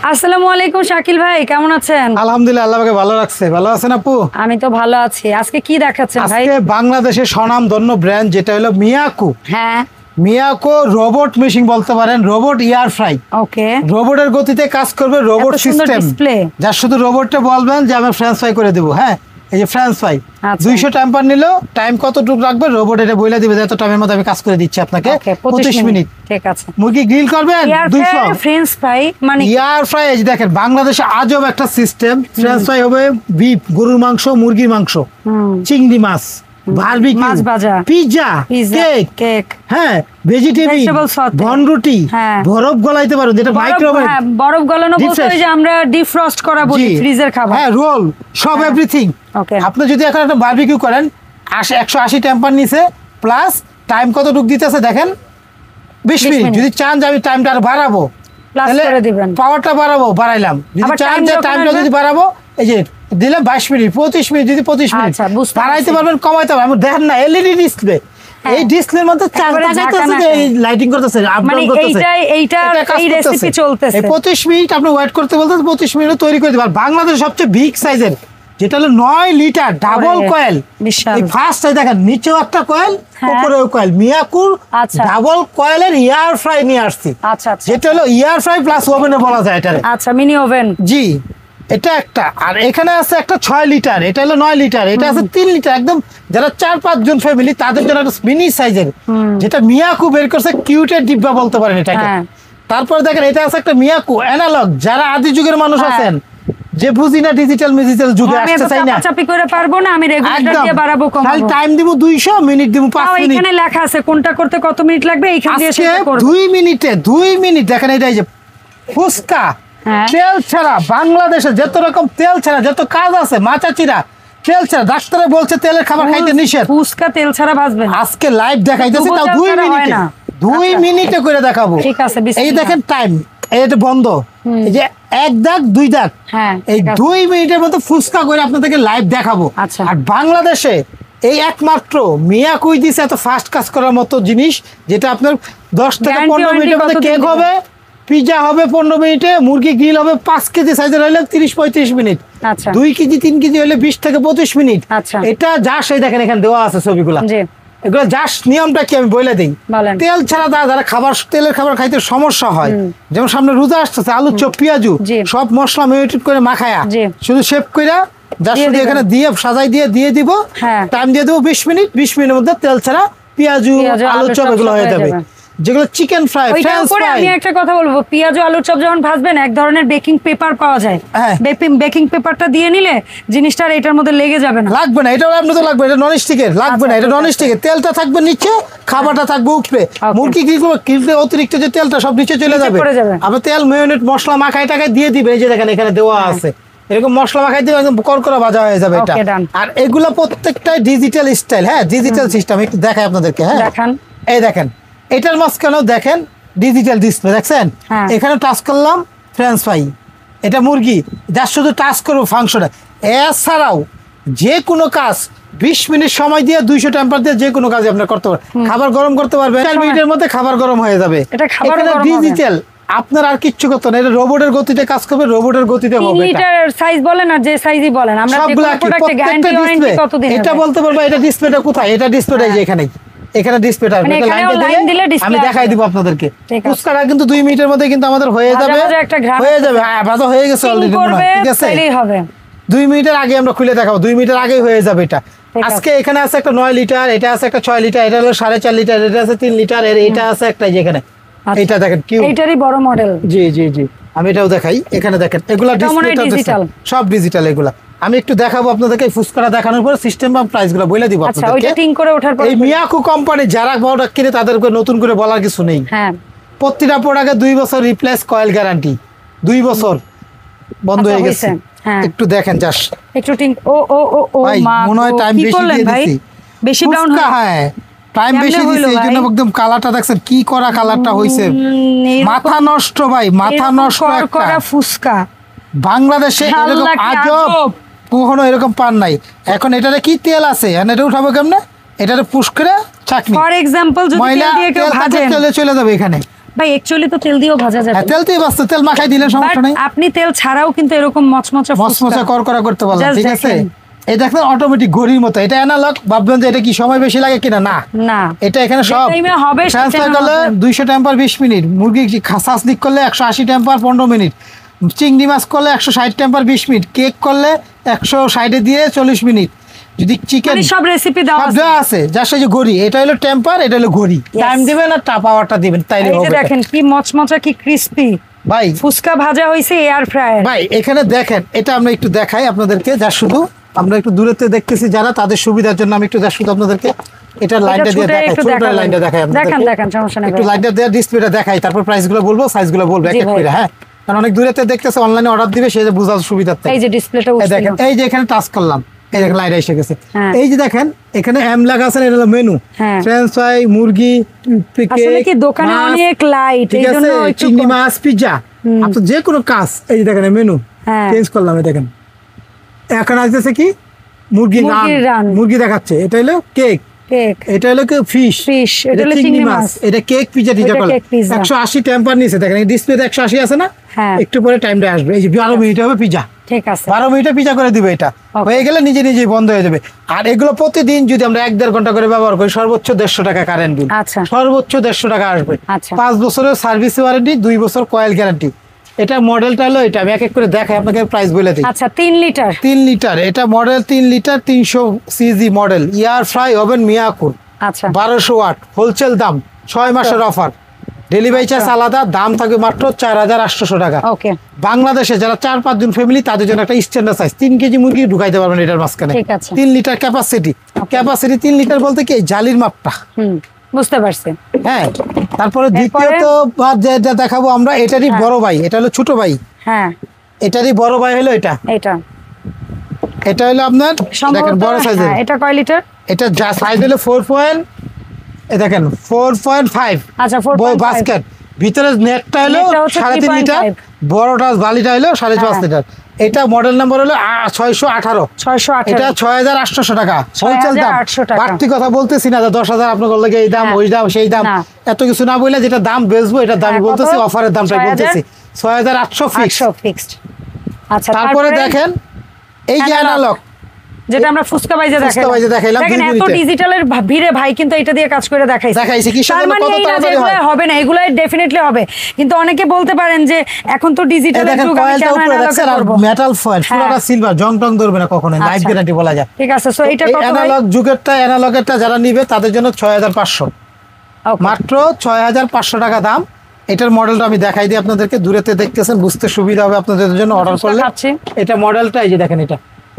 আসসালামু আলাইকুম শাকিল ভাই, কেমন আছেন? আলহামদুলিল্লাহ, আল্লাহ পাকে ভালো রাখছে। ভালো আছেন আপু? আমি তো ভালো আছি। আজকে কি দেখাচ্ছেন ভাই? আজকে বাংলাদেশের স্বনামধন্য ব্র্যান্ড যেটা হলো মিয়াকো। হ্যাঁ, মিয়াকো রোবট মেশিন বলতে পারেন, রোবট এয়ার ফ্রাই। ওকে, রোবটের গতিতে কাজ করবে, রোবট সিস্টেম। যার শুধু রোবটটা বলবেন যে আমি ফ্রেঞ্চ ফ্রাই করে দেবো। হ্যাঁ, এই যে ফ্রেঞ্চ ফ্রাই 200 টেম্পার নিল, টাইম কতটুকু রাখবে রোবট এটা বলে দিবে যে এত টাইমের মধ্যে আমি কাজ করে দিচ্ছি আপনাকে। 25 মিনিট। ঠিক আছে। মুরগি গ্রিল করবেন 200 ফ্রেঞ্চ ফ্রাই মানে এয়ার ফ্রাই। এই দেখেন বাংলাদেশে আজব একটা সিস্টেম। ফ্রেঞ্চ ফ্রাই হবে বিফ, গরুর মাংস, মুরগির মাংস, চিংড়ি মাছ, বারবিকিউ, মাছ ভাজা, পিৎজা, কেক, হ্যাঁ, ভেজিটেবল, বনরুটি, বরফ গলাইতে পারো যেটা মাইক্রোওয়েভ। হ্যাঁ, বরফ গলানো বলতে ওই যে আমরা ডিফ্রস্ট করা বলি, ফ্রিজের খাবার। হ্যাঁ, রোল, সব এভরিথিং। আপনি যদি এখন একটা বারবিকিউ করেন 180 টেম্পার নিচে, প্লাস টাইম কতটুকু দিতেছে দেখেন 20 মিনিট। যদি চান যে আমি টাইমটা আর বাড়াবো তাহলে পাওয়ারটা বাড়াবো, বাড়াইলাম। যদি চান যে টাইমটা যদি বাড়াবো এই যে দিলাম 22 মিনিট, 25 মিনিট, যদি 25 মিনিট বাড়াইতে পারবেন, কমাইতে পারবেন। দেখেন না এলইডি ডিসপ্লে, এই ডিসপ্লের মধ্যে চার্জ লাগাইতেছে যে এই লাইটিং করতেছে, আপডাউন করতেছে। এইটা এই রেসিপি চলতেছে। এই 25 মিনিট আপনি ওয়েট করতে বলতে 25 মিনিট তৈরি করে দিবেন। বাংলাদেশের সবচেয়ে বিগ সাইজের যেটা হলো 9 লিটার ডাবল কয়েল। এই ফার্স্ট দেখেন নিচেও একটা কয়েল, উপরেও কয়েল। মিয়াকোর ডাবল কয়েলের এয়ার ফ্রাই নিয়ে আসছি। আচ্ছা, যেটা হলো এয়ার ফ্রাই প্লাস ওভেনে বলা যায় এটা। আচ্ছা, মিনি ওভেন। জি, এটা একটা। আর এখানে আছে একটা 6 লিটার, এটা হলো 9 লিটার, এটা আছে 3 লিটার। একদম যারা 4-5 জন ফ্যামিলি তাদের জন্য একটা মিনি সাইজের, যেটা মিয়াকো বের করছে, কিউটের ডিব্বা বলতে পারেন এটাকে। তারপরে দেখেন এটা আছে একটা মিয়াকো অ্যানালগ, যারা আদি যুগের মানুষ আছেন যে বুঝি না ডিজিটাল যুগে আসতে চাই না, চাপি করে পারবো না, আমি রেগুলেটর দিয়ে বাড়াবো কমাবো। তাহলে টাইম দিব 200, মিনিট দিব 5 মিনিট। এখানে লেখা আছে কোনটা করতে কত মিনিট লাগবে, এইখান দিয়ে সেটা করব। 2 মিনিট দেখেন। এটা এই যে ফুসকা তেল ছাড়া, বাংলাদেশে যত রকম তেল ছাড়া যত কাজ আছে, মাচা চিরা তেল ছাড়া, ডাক্তারে বলছে তেলের খাবার খাইতে নিষেধ। ফুসকা তেল ছাড়া ভাজবেন। আজকে লাইভ দেখাইতেছি, তাও 2 মিনিটে, 2 মিনিটে করে দেখাবো। ঠিক আছে, এই দেখেন টাইম, এটা বন্ধ, এই যে 1 দাগ 2 দাগ, এই 2 মিনিটের মধ্যে ফুসকা করে আপনাদেরকে লাইভ দেখাবো। আর বাংলাদেশে এই একমাত্র মিয়াকোই দিছে এত ফাস্ট কাজ করার মতো জিনিস, যেটা আপনার 10 থেকে 15 মিনিটের মধ্যে কেক হবে, পিজা হবে 15 মিনিটে, মুরগি গ্রিল হবে 5 কেজি সাইজের হলে 30-35 মিনিট, 2 কেজি 3 কেজি হলে 20 থেকে 25 মিনিট। এটা যা সেই দেখেন এখানে দেওয়া আছে ছবিগুলা। এগুলো জাস্ট নিয়মটা কি আমি বলে দিই। তেল ছাড়া যারা তেলের খাবার খাইতে সমস্যা হয়, যেমন সামনে রোজা আসতেছে, আলু চপ, পেঁয়াজু সব মশলা মেরিনেট করে মাখায়া শুধু শেপ কইরা জাস্ট এখানে দিয়ে সাজাই দিয়ে দিব, টাইম দিয়ে দেবো 20 মিনিট। 20 মিনিটের মধ্যে তেল ছাড়া পেঁয়াজু, আলু চপ এগুলো হয়ে যাবে। যেগুলো চিকেন ফ্রাই, ফ্রেঞ্চ ফ্রাই। আমি একটা কথা বলবো, পেঁয়াজ ও আলুর চপ যখন ভাজবেন এক ধরনের বেকিং পেপার পাওয়া যায়, বেকিং পেপারটা দিয়ে নিলে জিনিসটা এটার মধ্যে লেগে যাবে না, লাগবে না। এটা আপনার তো লাগবে, এটা নন স্টিকের লাগবে না, এটা নন স্টিকের। তেলটা থাকবে নিচে, খাবারটা থাকবে উপরে। মুরগি কিনলে অতিরিক্ত যে তেলটা সব নিচে চলে যাবে। আবার তেল মেয়োনেজ মশলা মাখাই টাকায় দিয়ে দিবে, এই যে দেখেন এখানে দেওয়া আছে, এরকম মশলা মাখাই দিবে, একদম করকরা ভাজা হয়ে যাবে এটা। আর এগুলো প্রত্যেকটাই ডিজিটাল স্টাইল। হ্যাঁ, ডিজিটাল সিস্টেম। একটু দেখাই আপনাদেরকে। হ্যাঁ, এই দেখেন এটার মাঝখানেও দেখেন ডিজিটাল ডিসপ্লে, দেখছেন? এখানে টাচ করলাম ফ্রেঞ্চ ফ্রাই, এটা মুরগি, যার শুধু টাচ করবো ফাংশনে। এছাড়াও যে কোনো কাজ 20 মিনিট সময় দিয়ে 200 টেম্পার দিয়ে যে কোনো কাজ আপনার করতে পারবেন। খাবার গরম করতে পারবেন 4 মিনিটের মধ্যে, খাবার গরম হয়ে যাবে। ডিজিটাল, আপনার আর কিচ্ছু করতে না, এটা রোবটের গতিতে কাজ করবে, রোবটের গতিতে হবে। লিটার সাইজ বলেন আর যে সাইজই বলেন, আমরা সবগুলা প্রোডাক্টে গ্যারান্টি ওয়ারেন্টি কতদিন? এটা বলতে পারবো। এটা ডিসপ্লেটা কোথায়? এটা ডিসপ্লেটা এই যে এখানে ডিসপ্লেটা আমি দেখাই দিব আপনাদেরকে। ফুসকাটা কিন্তু 2 মিনিটের মধ্যে কিন্তু আমাদের হয়ে যাবে, হয়ে যাবে। হ্যাঁ, ভাজা হয়ে গেছে অলরেডি, ঠিক আছে। 2 মিনিটের আগে আমরা খুলে দেখাবো, 2 মিনিটের আগে হয়ে যাবে এটা। আজকে এখানে আছে একটা 9 লিটার, এটা আছে একটা 6 লিটার, এটা হলো 4.5 লিটার, এটা আছে 3 লিটার, এর এটা আছে একটা যেখানে এটা দেখেন কিউ, এইটারই বড় মডেল। জি জি জি, আমি এটাও দেখাই। এখানে দেখেন এগুলা ডিসপ্লেটা সব ডিজিটাল। এগুলা আমি একটু দেখাবো আপনাদেরকে। ফুসকাটা দেখানোর পর সিস্টেম বা প্রাইসগুলো বলে দিব আপনাদেরকে। আচ্ছা, ওইটা টিং করে ওঠার পর এই মিয়াকো কোম্পানি যারা প্রোডাক্ট কিনে তাদেরকে নতুন করে বলার কিছু নেই। হ্যাঁ, প্রতিটা প্রোডাক্টে 2 বছর রিপ্লেস কয়েল গ্যারান্টি, 2 বছর বন্ধ হয়ে গেছে। একটু দেখেন জাস্ট একটু টিং। ও মা, মনে হয় টাইম বেশি দিয়ে দিছি, বেশি ব্রাউন হয়। হ্যাঁ, টাইম বেশি দিছি, এইজন্য একদম কালারটা দেখছেন কি করা কালারটা হইছে, মাথা নষ্ট ভাই, মাথা নষ্ট। একটা ফুসকা বাংলাদেশে এরকম আজব কখনো এরকম পান নাই। এখন এটারে কি তেল আছে, এটা উঠাবো কেমনে? এটারে পুশ করে চাটনি, ফর এক্সাম্পল যদি তেল দিয়ে কেউ ভাজেন, তেলে চলে যাবে এখানে। ভাই অ্যাকচুয়ালি তো তেল দিয়েও ভাজা যায়, তেল দিয়ে বাস, তেল মাখাই দিলে সমস্যা নেই। আপনি তেল ছাড়াও কিন্তু এরকম মচমচে করকরা করতে পারবেন, ঠিক আছে। এই দেখেন অটোমেটিক ঘড়ির মতো, এটা অ্যানালগ। ভাববেন যে এটা কি সময় বেশি লাগে কিনা, না না, এটা এখানে সব ট্রান্সফার করলে 200 টেম্পার 20 মিনিট, মুরগি খাসাস দিক করলে 180 টেম্পার 15 মিনিট, চিংড়ি মাছ করলে 160 টেম্পার 20 মিনিট, কেক করলে 160 দিয়ে 40 মিনিট। যদি চিকেন সব রেসিপি দেওয়া আছে, যার সাথে ঘড়ি, এটা হলো টেম্পার, এটা হলো ঘড়ি, টাইম দিবেন আর পাওয়ারটা দিবেন, তাইলে হবে। দেখেন কি মচমচা, কি ক্রিস্পি ভাই, ফুচকা ভাজা হইছে এয়ার ফ্রায়ার। ভাই এখানে দেখেন, এটা আমরা একটু দেখাই আপনাদেরকে, যা শুধু আমরা একটু দূরেতে দেখতেছি যারা, তাদের সুবিধার জন্য আমি একটু যা শুধু আপনাদেরকে এটা লাইনটা দিয়ে দেখাই, ছোট লাইনটা দেখাই আপনাদেরকে। দেখেন সমস্যা নাই, একটু লাইনটা দিয়ে ডিসপ্লেটা দেখাই, তারপর প্রাইসগুলো বলবো, সাইজগুলো বলবো এক এক করে। হ্যাঁ, কারণ অনেক দূরেতে দেখতেছে, অনলাইনে অর্ডার দিবে, সে যে বোঝার সুবিধা। এই যে ডিসপ্লেটা দেখেন, এই যে এখানে টাচ করলাম, এই দেখেন লাইট এসে গেছে। এই যে দেখেন এখানে এম লেখা আছে, এটা হলো মেনু, ফ্রেঞ্চ ফ্রাই, মুরগি, আসলে কি দোকানে অনেক লাইট, এইজন্য চিংড়ি মাছ, পিজ্জা, আপনি যে কোনো কাজ। এই যে দেখেন মেনু চেঞ্জ করলাম, এই দেখেন এখন আসতেছে কি মুরগি রান, মুরগি দেখাচ্ছে। এটা হলো কেক, এটা হলো ফিশ, এটা চিংড়ি মাছ, এটা কেক, পিজ্জা টিজা করলাম। 180 টেম্পার নিচে দেখেন, এই ডিসপ্লেতে 180 আছে না, একটু পরে টাইমটা আসবে। এই যে 12 মিনিট হবে পিজ্জা, ঠিক আছে, 12 মিনিটে পিজ্জা করে দিবে। এটা হয়ে গেলে নিজে নিজেই বন্ধ হয়ে যাবে। আর এগুলো প্রতিদিন যদি আমরা 1-1.5 ঘন্টা করে ব্যবহার করি, সর্বোচ্চ 150 টাকা কারেন্ট বিল, সর্বোচ্চ 150 টাকা আসবে। 5 বছরের সার্ভিস ওয়ারেন্টি, 2 বছর কয়েল গ্যারান্টি। এটা মডেলটা হলো, এটা আমি এক এক করে দেখাই আপনাকে, প্রাইস বলে দিই। আচ্ছা, 3 লিটার, 3 লিটার, এটা মডেল 3 লিটার 300 সিজি মডেল, ইয়ার ফ্রাই ওভেন মিয়াকুর। আচ্ছা, 1200 ওয়াট, হোলসেল দাম, 6 মাসের অফার, ডেলিভারি চার্জ আলাদা, দাম থাকবে মাত্র 4800 টাকা। ওকে, বাংলাদেশে যারা 4-5 জন ফ্যামিলি, তাদের জন্য একটা স্ট্যান্ডার্ড সাইজ 3 কেজি মুরগি ঢুকাইতে পারবেন এটার মাঝখানে। 3 লিটার ক্যাপাসিটি, 3 লিটার বলতে কি জালির মাপটা, বুঝতে পারছেন। হ্যাঁ, তারপরে দ্বিতীয়ত যেটা দেখাবো আমরা, এটারই বড় ভাই, এটা হলো ছোট ভাই। হ্যাঁ, এটারই বড় ভাই হলো এটা হলো আপনার, দেখেন বড় সাইজের। এটা কয় লিটার? এটা যা সাইজ হলো 4.5। আচ্ছা, 4.5 বাস্কেট, ভিতরে নেটটা হলো 3.5 লিটার, বড়টা বালিটা হলো 5.5 লিটার। এটা মডেল নাম্বার হলো 618। এটা 6800 টাকা হোলসেল দাম। বাড়তি কথা বলতেছি না, 10,000 আপনার লাগে এই দাম, ওই দাম, সেই দাম, এত কিছু না বলে যেটা দাম বেচবো এটার দাম বলতেছি, অফারের দামটাই বলতেছি, 6800 ফিক্সড। আচ্ছা, তারপরে দেখেন এই যে অ্যানালগ, যেটা আমরা ফুচকা বাইজে দেখাইলাম, দেখেন এত ডিজিটালের ভিড়ে ভাই কিন্তু এটা দিয়ে কাজ করে দেখাইছে কি সুন্দর, কত তাড়াতাড়ি হবে না, এগুলো ডেফিনেটলি হবে। কিন্তু অনেকে বলতে পারেন যে এখন তো ডিজিটালের যুগ, আমি কেন অ্যানালগ করব? মেটাল ফয়েল, পুরোটা সিলভার, জং টং ধরবে না কখনো, লাইফ গ্যারান্টি বলা যায়। ঠিক আছে, সো এটা কত? অ্যানালগেরটা যারা নিবে তাদের জন্য 6500, মাত্র 6500 টাকা দাম। এটার মডেলটা আমি দেখাই দিই আপনাদেরকে, দূরেতে দেখতেছেন, বুঝতে সুবিধা হবে আপনাদের জন্য অর্ডার করলে। এটা মডেলটা এই যে দেখেন,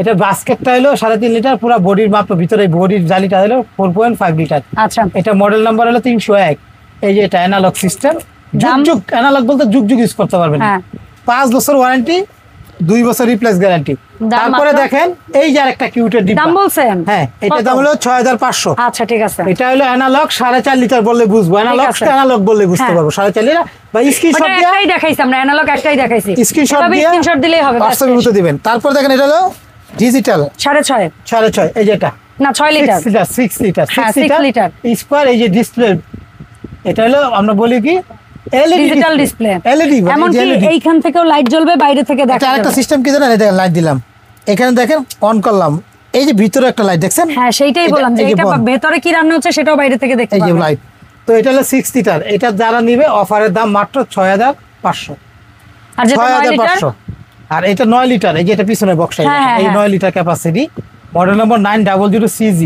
এটা বাস্কেটটা হলো 3.5 লিটার, পুরো বডির মাপ, ভিতরে বডির জালিটা হলো 4.5 লিটার। আচ্ছা, এটা মডেল নাম্বার হলো 301। এই যে এটা অ্যানালগ সিস্টেম, যুগ অ্যানালগ বলতে যুগ ইউজ করতে পারবেন। 5 বছর ওয়ারেন্টি, 2 বছর রিপ্লেস গ্যারান্টি। তারপরে দেখেন এই যে আরেকটা কিউটের ডিব্বা, দাম বলছেন? হ্যাঁ, এটা দাম হলো 6500। আচ্ছা, ঠিক আছে, এটা হলো অ্যানালগ 4.5 লিটার বললে বুঝবো, অ্যানালগ বললে বুঝতে পারবো। 4.5 লিটার বা স্ক্রিনশট দিয়ে একটাই দেখাইছি আমরা, অ্যানালগ একটাই দেখাইছি, স্ক্রিনশট দিলেই হবে, হোয়াটসঅ্যাপে মতো দিবেন। তারপর দেখেন এটা হলো ডিজিটাল 6.5, এই যে এটা না 6 লিটার, 6 লিটার স্কয়ার। এই যে ডিসপ্লে, এটা হলো আমরা বলি কি ডিজিটাল ডিসপ্লে, এলইডি, এমন কি এইখান থেকেও লাইট জ্বলবে, বাইরে থেকে দেখা যাবে। একটা সিস্টেম কি জানেন, দেখেন লাইট দিলাম, এখানে দেখেন অন করলাম, এই যে ভিতরে একটা লাইট দেখছেন। হ্যাঁ, সেইটাই বললাম যে এটা ভিতরে কি রান্না হচ্ছে সেটাও বাইরে থেকে দেখতে পাবেন, এই যে লাইট। তো এটা হলো 6 লিটার, এটা যারা নিবে অফারের দাম মাত্র 6500। আর যেটা 9 লিটার, আর এটা 9 লিটার, এই যে এটা পিছনে বক্সটা, এই 9 litre capacity, model number 900CG।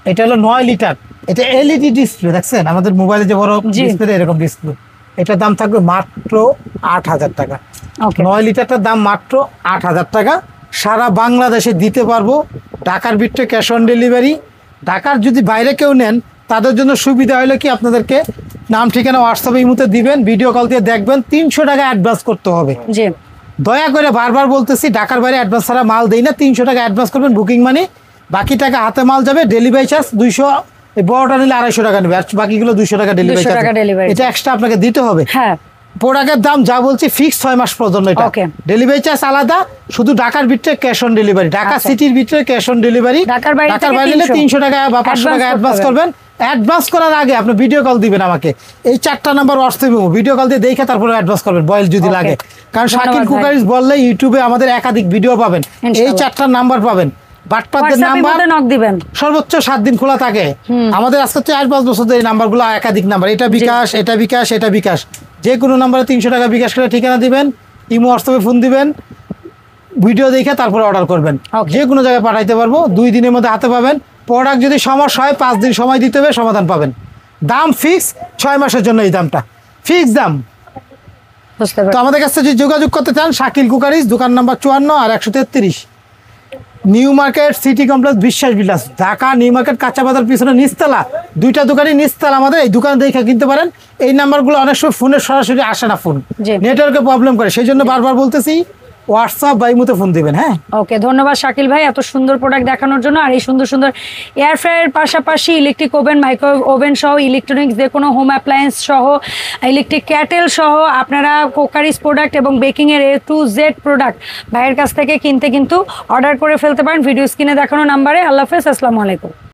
এটা হলো 9 লিটার, এটা এলইডি ডিসপ্লে, দেখছেন আমাদের মোবাইলে যে বড় ডিসপ্লে, এরকম ডিসপ্লে। এটার দাম থাকবে মাত্র 8000 টাকা। 9 লিটারটার দাম মাত্র 8000 টাকা। সারা বাংলাদেশে দিতে পারবো, ঢাকার ভিতরে ক্যাশ অন ডেলিভারি। ঢাকার যদি বাইরে কেউ নেন তাদের জন্য সুবিধা হলো কি, আপনাদেরকে নাম ঠিকানা হোয়াটসঅ্যাপে এই মুহূর্তে দিবেন, ভিডিও কল দিয়ে দেখবেন, 300 টাকা অ্যাডভান্স করতে হবে। দয়া করে বারবার বলতেছি, ঢাকার বাইরে অ্যাডভান্স ছাড়া মাল দেই না, 300 টাকা অ্যাডভান্স করবেন বুকিং মানি, বাকি টাকা হাতে মাল যাবে। ডেলিভারি চার্জ 200, বড়টা নিলে 250 টাকা নেবে, আর বাকিগুলো 200 টাকা ডেলিভারি চার্জ, এটা এক্সট্রা আপনাকে দিতে হবে। হ্যাঁ, প্রোডাক্টের দাম যা বলছি ফিক্স 6 মাস পর্যন্ত। এটা ডেলিভারি চার্জ আলাদা, শুধু ঢাকার ভিতরে ক্যাশ অন ডেলিভারি, ঢাকা সিটির ভিতরে ক্যাশ অন ডেলিভারি। ঢাকার বাইরে 300 টাকা বা 500 টাকা অ্যাডভান্স করবেন। অ্যাডভান্স করার আগে আপনি ভিডিও কল দিবেন আমাকে, এই 4টা নাম্বার হোয়াটসঅ্যাপে ভিডিও কল দিয়ে দেখে তারপরে অ্যাডভান্স করবেন বয়েল যদি লাগে। কারণ শাকিল কুকারিজ বললে ইউটিউবে আমাদের একাধিক ভিডিও পাবেন, এই 4টা নাম্বার পাবেন। বাটপারদের নাম্বার নক দিবেন, সর্বোচ্চ 7 দিন খোলা থাকে আমাদের। আজকে 4-5 বছর ধরে এই নাম্বারগুলো একাধিক নাম্বার, এটা বিকাশ, এটা বিকাশ, এটা বিকাশ, যে কোনো নাম্বারে 300 টাকা বিকাশ করে ঠিকানা দিবেন, ইমো হোয়াটসঅ্যাপে ফোন দিবেন, ভিডিও দেখে তারপরে অর্ডার করবেন। যে কোনো জায়গায় পাঠাইতে পারবো, 2 দিনের মধ্যে হাতে পাবেন। প্রোডাক্ট যদি সমস্যা হয় 5 দিন সময় দিতে হবে, সমাধান পাবেন। দাম ফিক্স 6 মাসের জন্য, এই দামটা ফিক্স দাম। তো আমাদের কাছে যদি যোগাযোগ করতে চান, শাকিল কুকারিজ, দোকান নাম্বার 54 আর 133, নিউ মার্কেট সিটি কমপ্লেক্স, বিশ্বাস বিলাস, ঢাকা নিউ মার্কেট কাঁচা বাজার পিছনে নিচতলা, 2টা দোকানই নিচতলা আমাদের। এই দোকানে দেখে কিনতে পারেন। এই নাম্বারগুলো অনেক সময় ফোনে সরাসরি আসে না, ফোন নেটওয়ার্কে প্রবলেম করে, সেই জন্য বারবার বলতেছি হোয়াটসঅ্যাপ বা ইমোতে ফোন দিবেন। হ্যাঁ, ওকে, ধন্যবাদ শাকিল ভাই এত সুন্দর প্রোডাক্ট দেখানোর জন্য। আর এই সুন্দর সুন্দর এয়ার ফ্রায়ারের পাশাপাশি ইলেকট্রিক ওভেন, মাইক্রো ওভেন সহ ইলেকট্রনিক্স যে কোনো হোম অ্যাপ্লায়েন্স সহ ইলেকট্রিক ক্যাটেল সহ আপনারা কুকারিজ প্রোডাক্ট এবং বেকিংয়ের A to Z প্রোডাক্ট ভাইয়ের কাছ থেকে কিনতে কিন্তু অর্ডার করে ফেলতে পারেন ভিডিও স্ক্রিনে দেখানো নাম্বারে। আল্লাহ হাফেজ, আসসালামু আলাইকুম।